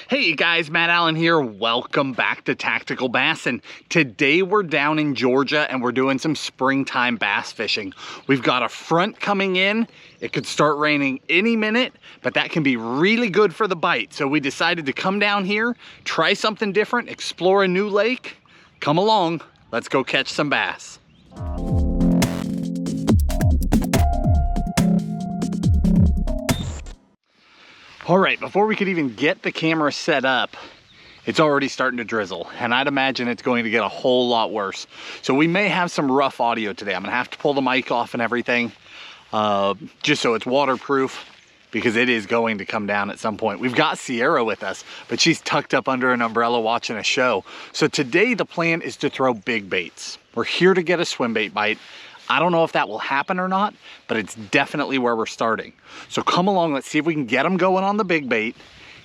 Hey guys, Matt Allen here. Welcome back to Tactical Bassin. Today we're down in Georgia and we're doing some springtime bass fishing. We've got a front coming in. It could start raining any minute, but that can be really good for the bite. So we decided to come down here, try something different, explore a new lake. Come along, let's go catch some bass. All right, before we could even get the camera set up, it's already starting to drizzle, and I'd imagine it's going to get a whole lot worse. So we may have some rough audio today. I'm gonna have to pull the mic off and everything, just so it's waterproof, because it is going to come down at some point. We've got Sierra with us, but she's tucked up under an umbrella watching a show. So today the plan is to throw big baits. We're here to get a swim bait bite. I don't know if that will happen or not, but it's definitely where we're starting. So come along, let's see if we can get them going on the big bait.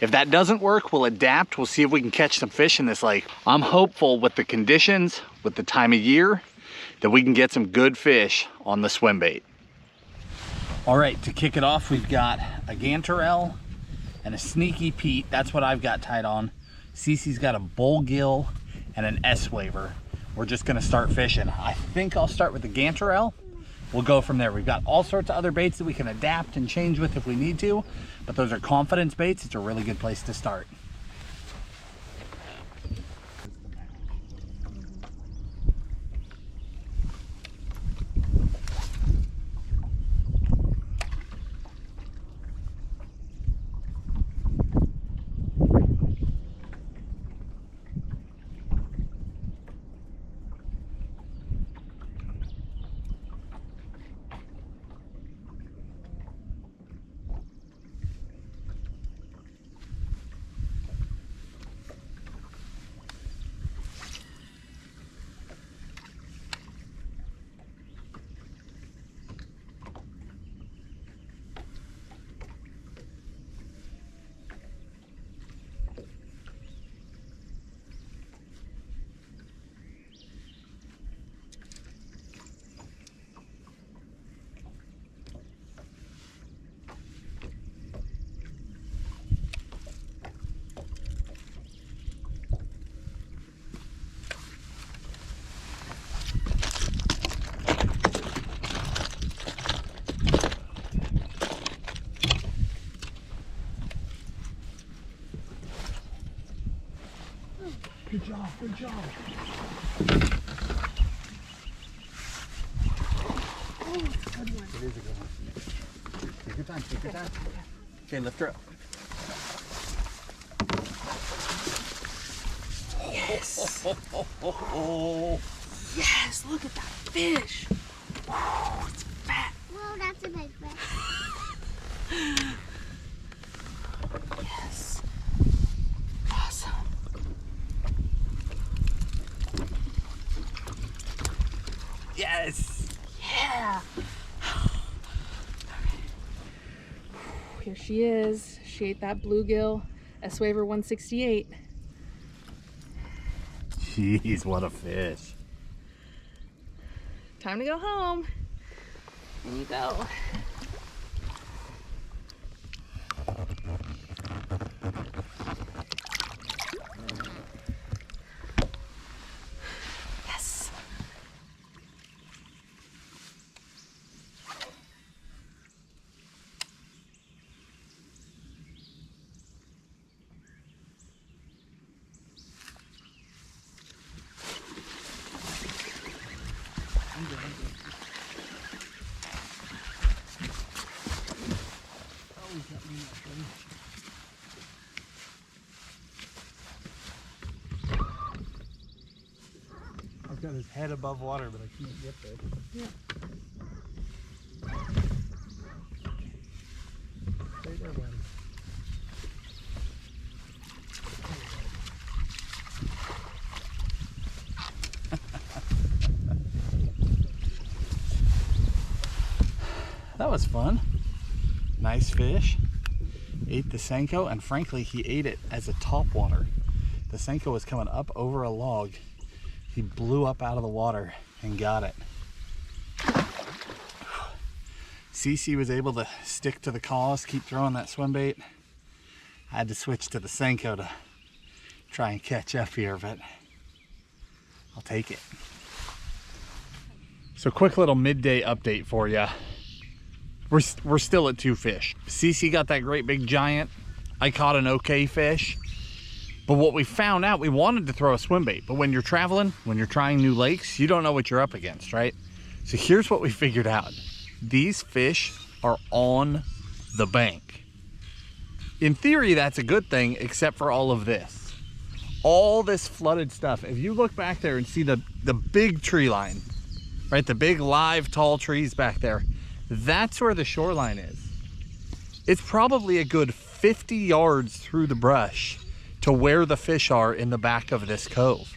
If that doesn't work, we'll adapt. We'll see if we can catch some fish in this lake. I'm hopeful with the conditions, with the time of year, that we can get some good fish on the swim bait. All right, to kick it off, we've got a gantarelle and a sneaky Pete. That's what I've got tied on. Cece's got a bullgill and an S-waver. We're just gonna start fishing. I think I'll start with the gantarelle. We'll go from there. We've got all sorts of other baits that we can adapt and change with if we need to, but those are confidence baits. It's a really good place to start. Good job, good job. Oh, good one. It is a good one. Take your time, take your time. Okay, lift her up. Yes. Yes, look at that fish. Whew, it's fat. Whoa, that's a big fish. Yes. Awesome. Yes! Yeah. Here she is. She ate that bluegill, S-waver 168. Jeez, what a fish. Time to go home. Here you go. Yes. I've got his head above water, but I can't get there. Yeah. Stay there, buddy. That was fun. Nice fish. Ate the Senko, and frankly, he ate it as a topwater. The Senko was coming up over a log. He blew up out of the water and got it. Cece was able to stick to the cause, keep throwing that swim bait. I had to switch to the Senko to try and catch up here, but I'll take it. So quick little midday update for you. We're still at 2 fish. Cece got that great big giant. I caught an okay fish. But what we found out, we wanted to throw a swim bait, but when you're traveling, when you're trying new lakes, you don't know what you're up against, right? So here's what we figured out. These fish are on the bank. In theory, that's a good thing, except for all of this. All this flooded stuff. If you look back there and see the big tree line, right? The big live tall trees back there, that's where the shoreline is. It's probably a good 50 yards through the brush to where the fish are in the back of this cove.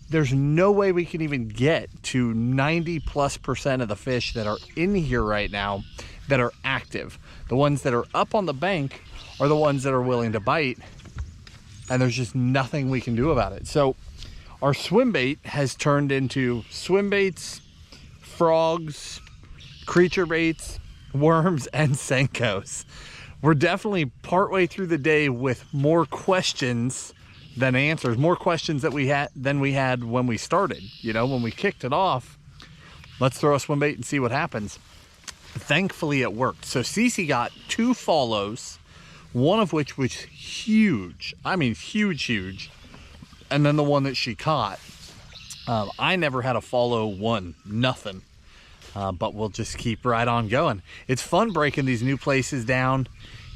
There's no way we can even get to 90+% of the fish that are in here right now that are active. The ones that are up on the bank are the ones that are willing to bite, and there's just nothing we can do about it. So our swim bait has turned into swim baits, frogs, creature baits, worms, and senkos. We're definitely partway through the day with more questions than answers, more questions than we had when we started. You know, when we kicked it off, let's throw a swim bait and see what happens. Thankfully it worked. So Cece got 2 follows, one of which was huge. I mean, huge. And then the one that she caught, I never had a follow one, nothing. But we'll just keep right on going. It's fun breaking these new places down.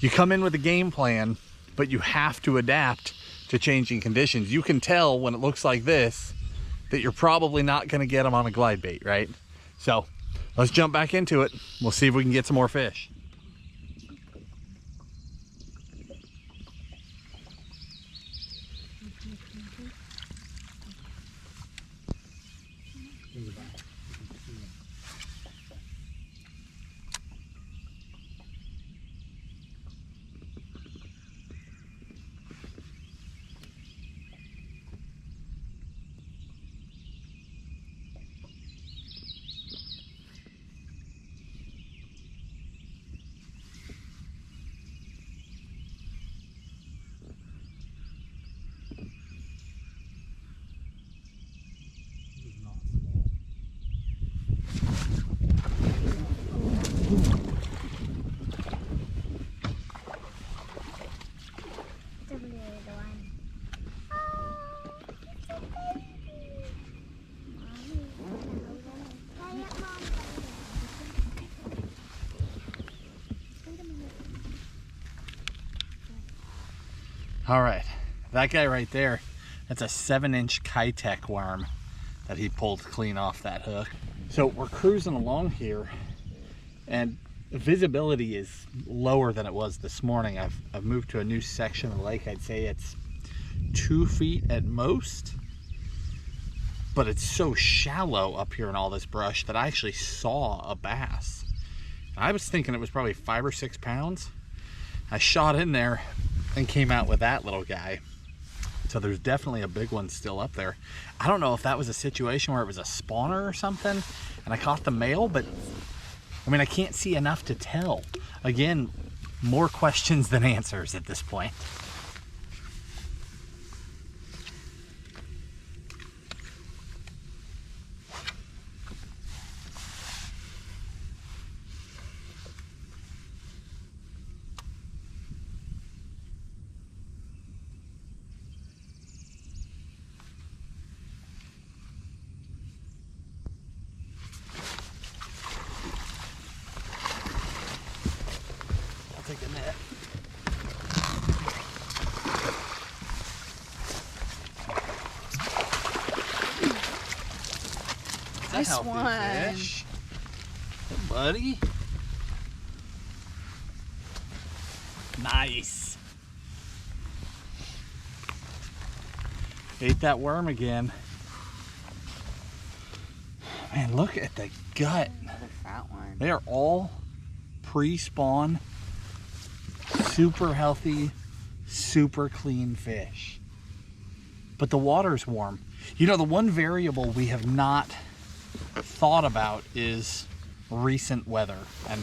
You come in with a game plan, but you have to adapt to changing conditions. You can tell when it looks like this that you're probably not going to get them on a glide bait, right? So let's jump back into it. We'll see if we can get some more fish. All right, that guy right there, that's a 7-inch Kitech worm that he pulled clean off that hook. So we're cruising along here, and visibility is lower than it was this morning. I've moved to a new section of the lake. I'd say it's 2 feet at most, but it's so shallow up here in all this brush that I actually saw a bass. I was thinking it was probably 5 or 6 pounds. I shot in there and came out with that little guy. So there's definitely a big one still up there. I don't know if that was a situation where it was a spawner or something and I caught the male, but I mean, I can't see enough to tell. Again, more questions than answers at this point. Take a net. Nice one. Fish. Hey, buddy. Nice. Ate that worm again. Man, look at the gut. Another fat one. They are all pre-spawn, super healthy, super clean fish. But the water's warm. You know, the one variable we have not thought about is recent weather. And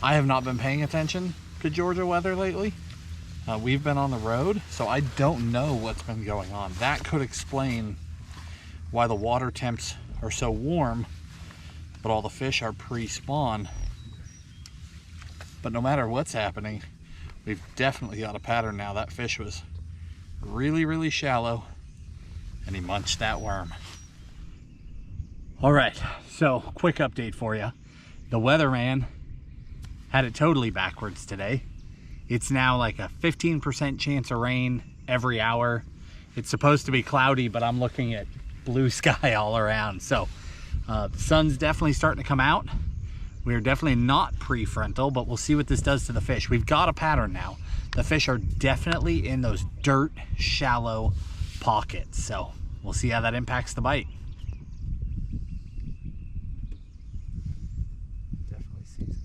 I have not been paying attention to Georgia weather lately. We've been on the road, so I don't know what's been going on. That could explain why the water temps are so warm, but all the fish are pre-spawn. But no matter what's happening, we've definitely got a pattern now. That fish was really, really shallow, and he munched that worm. All right, so quick update for you. The weatherman had it totally backwards today. It's now like a 15% chance of rain every hour. It's supposed to be cloudy, but I'm looking at blue sky all around. So the sun's definitely starting to come out. We're definitely not prefrontal, but we'll see what this does to the fish. We've got a pattern now. The fish are definitely in those dirt, shallow pockets. So we'll see how that impacts the bite. Definitely seasoned.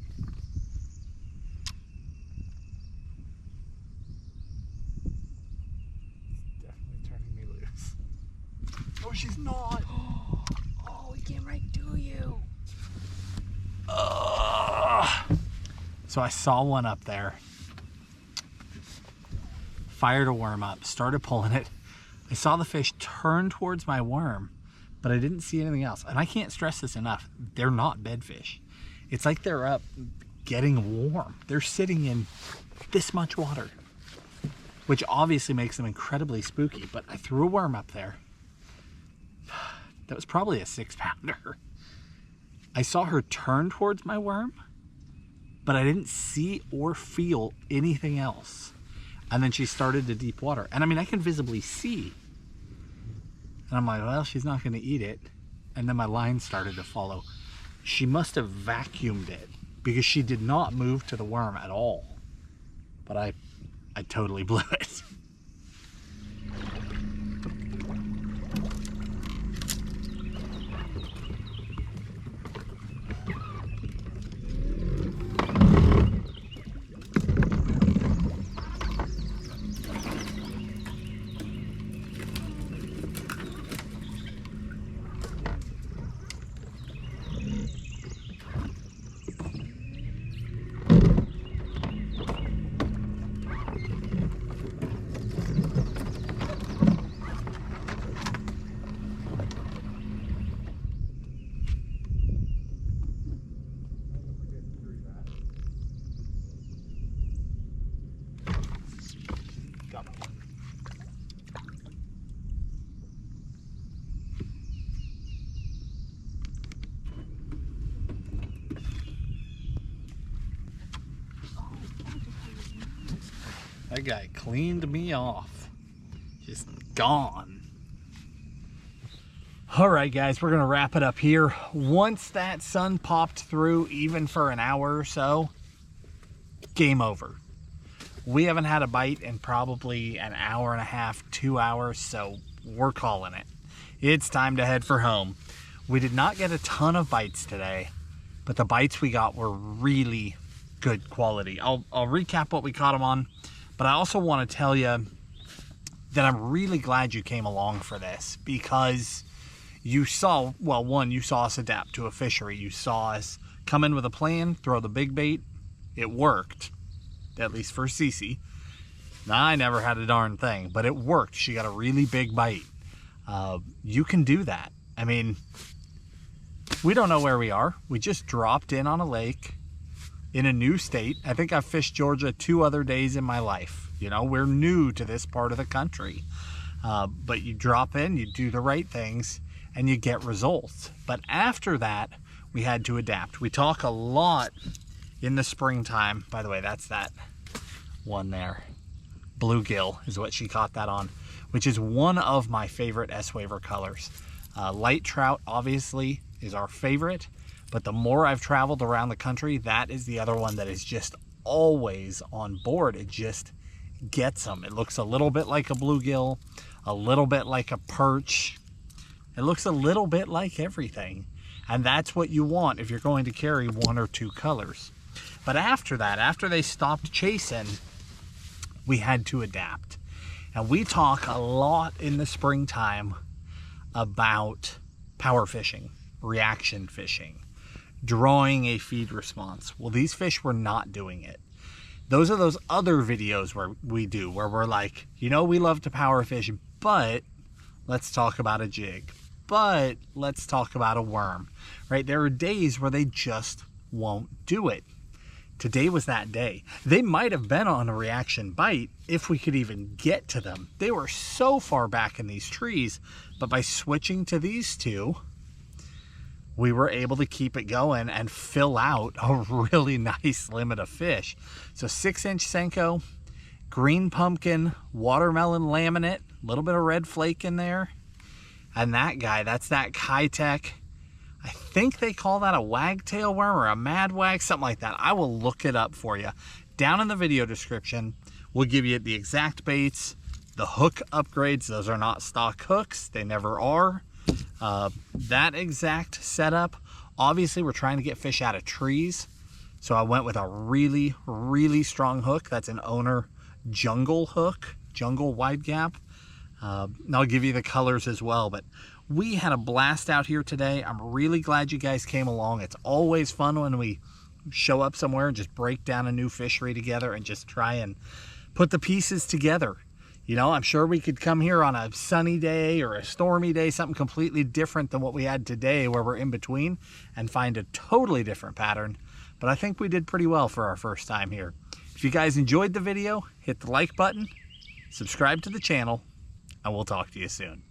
Definitely turning me loose. Oh, she's not. Oh, he came right to you. So I saw one up there. Fired a worm up, started pulling it. I saw the fish turn towards my worm, but I didn't see anything else. And I can't stress this enough. They're not bedfish. It's like they're up getting warm. They're sitting in this much water, which obviously makes them incredibly spooky. But I threw a worm up there. That was probably a 6-pounder. I saw her turn towards my worm, but I didn't see or feel anything else. And then she started to deep water. And I mean, I can visibly see. And I'm like, well, she's not going to eat it. And then my line started to follow. She must have vacuumed it because she did not move to the worm at all. But I totally blew it. Got my one. That guy cleaned me off. Just gone. All right, guys, we're gonna wrap it up here. Once that sun popped through, even for an hour or so, game over. We haven't had a bite in probably an hour and a half, 2 hours, so we're calling it. It's time to head for home. We did not get a ton of bites today, but the bites we got were really good quality. I'll recap what we caught them on, but I also want to tell you that I'm really glad you came along for this, because you saw, well, one, you saw us adapt to a fishery. You saw us come in with a plan, throw the big bait. It worked, at least for Cece. Now, I never had a darn thing, but it worked. She got a really big bite. You can do that. I mean, we don't know where we are. We just dropped in on a lake in a new state. I think I've fished Georgia 2 other days in my life. You know, we're new to this part of the country. But you drop in, you do the right things, and you get results. But after that, we had to adapt. We talk a lot in the springtime. By the way, that's that one there. Bluegill is what she caught that on, which is one of my favorite S-Waver colors. Light trout, obviously, is our favorite, but the more I've traveled around the country, that is the other one that is just always on board. It just gets them. It looks a little bit like a bluegill, a little bit like a perch. It looks a little bit like everything. And that's what you want if you're going to carry 1 or 2 colors. But after that, after they stopped chasing, we had to adapt. And we talk a lot in the springtime about power fishing, reaction fishing, drawing a feed response. Well, these fish were not doing it. Those are those other videos where we're like, you know, we love to power fish, but let's talk about a jig. But let's talk about a worm, right? There are days where they just won't do it. Today was that day. They might have been on a reaction bite if we could even get to them. They were so far back in these trees, but by switching to these two, we were able to keep it going and fill out a really nice limit of fish. So 6-inch Senko, green pumpkin, watermelon laminate, a little bit of red flake in there. And that guy, that's that Kitech. I think they call that a wagtail worm or a mad wag, something like that. I will look it up for you. Down in the video description, we'll give you the exact baits, the hook upgrades. Those are not stock hooks. They never are. That exact setup. Obviously, we're trying to get fish out of trees. So I went with a really, really strong hook. That's an Owner Jungle hook, Jungle wide gap. And I'll give you the colors as well, but we had a blast out here today. I'm really glad you guys came along. It's always fun when we show up somewhere and just break down a new fishery together and just try and put the pieces together. You know, I'm sure we could come here on a sunny day or a stormy day, something completely different than what we had today where we're in between, and find a totally different pattern. But I think we did pretty well for our first time here. If you guys enjoyed the video, hit the like button, subscribe to the channel, and we'll talk to you soon.